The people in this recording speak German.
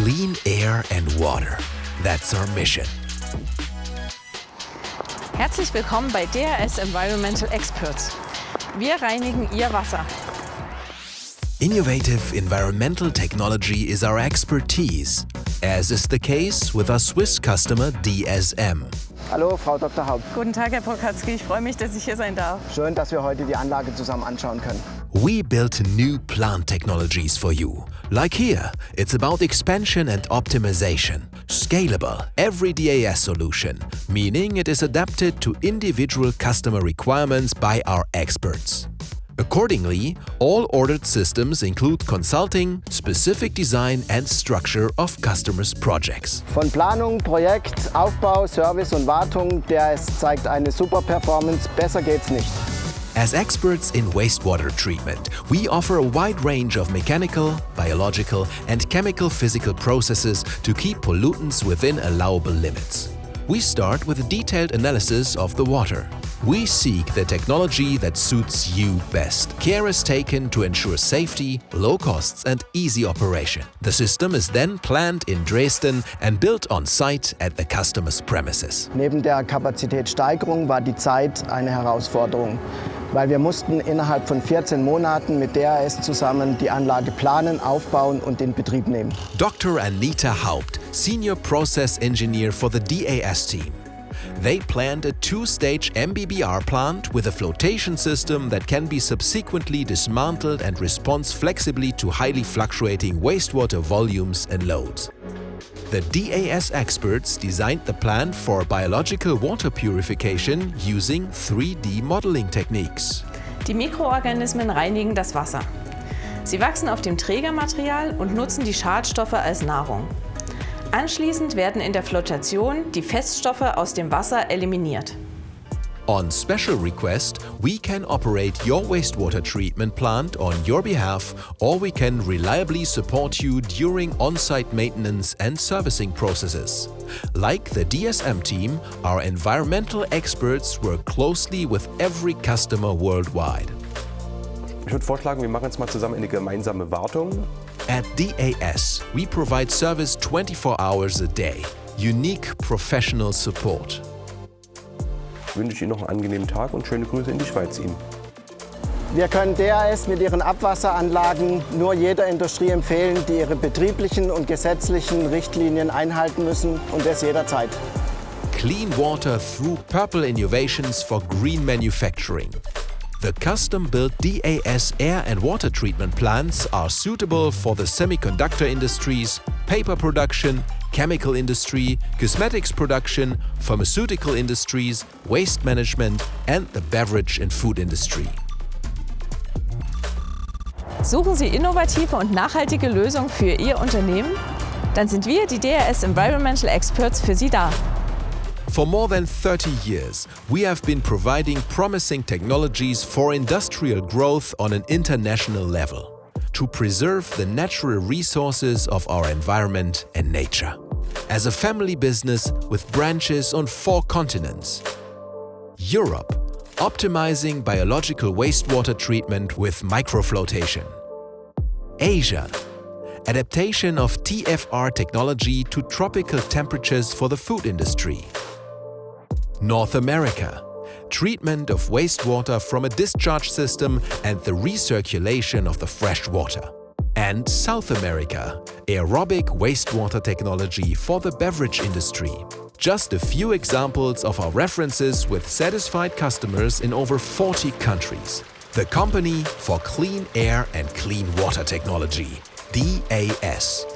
Clean air and water. That's our mission. Herzlich willkommen bei DSM Environmental Experts. Wir reinigen Ihr Wasser. Innovative environmental technology is our expertise, as is the case with our Swiss customer DSM. Hallo, Frau Dr. Haupt. Guten Tag, Herr Prokatzki. Ich freue mich, dass ich hier sein darf. Schön, dass wir heute die Anlage zusammen anschauen können. We built new plant technologies for you. Like here, it's about expansion and optimization. Scalable, every DAS solution, meaning it is adapted to individual customer requirements by our experts. Accordingly, all ordered systems include consulting, specific design and structure of customers' projects. Von Planung, Projekt, Aufbau, Service und Wartung, DAS zeigt eine super Performance. Besser geht's nicht. As experts in wastewater treatment, we offer a wide range of mechanical, biological and chemical physical processes to keep pollutants within allowable limits. We start with a detailed analysis of the water. We seek the technology that suits you best. Care is taken to ensure safety, low costs and easy operation. The system is then planned in Dresden and built on site at the customer's premises. Neben der Kapazitätssteigerung war die Zeit eine Herausforderung, weil wir mussten innerhalb von 14 Monaten mit DAS zusammen die Anlage planen, aufbauen und in Betrieb nehmen. Dr. Anita Haupt, Senior Process Engineer for the DAS team. They planned a two-stage MBBR plant with a flotation system that can be subsequently dismantled and responds flexibly to highly fluctuating wastewater volumes and loads. The DAS experts designed the plant for biological water purification using 3D modeling techniques. Die Mikroorganismen reinigen das Wasser. Sie wachsen auf dem Trägermaterial und nutzen die Schadstoffe als Nahrung. Anschließend werden in der Flotation die Feststoffe aus dem Wasser eliminiert. On special request, we can operate your wastewater treatment plant on your behalf, or we can reliably support you during on-site maintenance and servicing processes. Like the DSM team, our environmental experts work closely with every customer worldwide. Ich würde vorschlagen, wir machen jetzt mal zusammen eine gemeinsame Wartung. At DAS, we provide service 24 hours a day. Unique professional support. Wünsche ich Ihnen noch einen angenehmen Tag und schöne Grüße in die Schweiz Ihnen. Wir können DAS mit ihren Abwasseranlagen nur jeder Industrie empfehlen, die ihre betrieblichen und gesetzlichen Richtlinien einhalten müssen und es jederzeit. Clean water through purple innovations for green manufacturing. The custom-built DAS air and water treatment plants are suitable for the semiconductor industries, paper production, chemical industry, cosmetics production, pharmaceutical industries, waste management and the beverage and food industry. Suchen Sie innovative und nachhaltige Lösungen für Ihr Unternehmen? Dann sind wir, die DSM Environmental Experts, für Sie da. For more than 30 years, we have been providing promising technologies for industrial growth on an international level to preserve the natural resources of our environment and nature. As a family business with branches on 4 continents. Europe, optimizing biological wastewater treatment with microflotation. Asia, adaptation of TFR technology to tropical temperatures for the food industry. North America, treatment of wastewater from a discharge system and the recirculation of the fresh water. And South America, aerobic wastewater technology for the beverage industry. Just a few examples of our references with satisfied customers in over 40 countries. The company for clean air and clean water technology, DAS.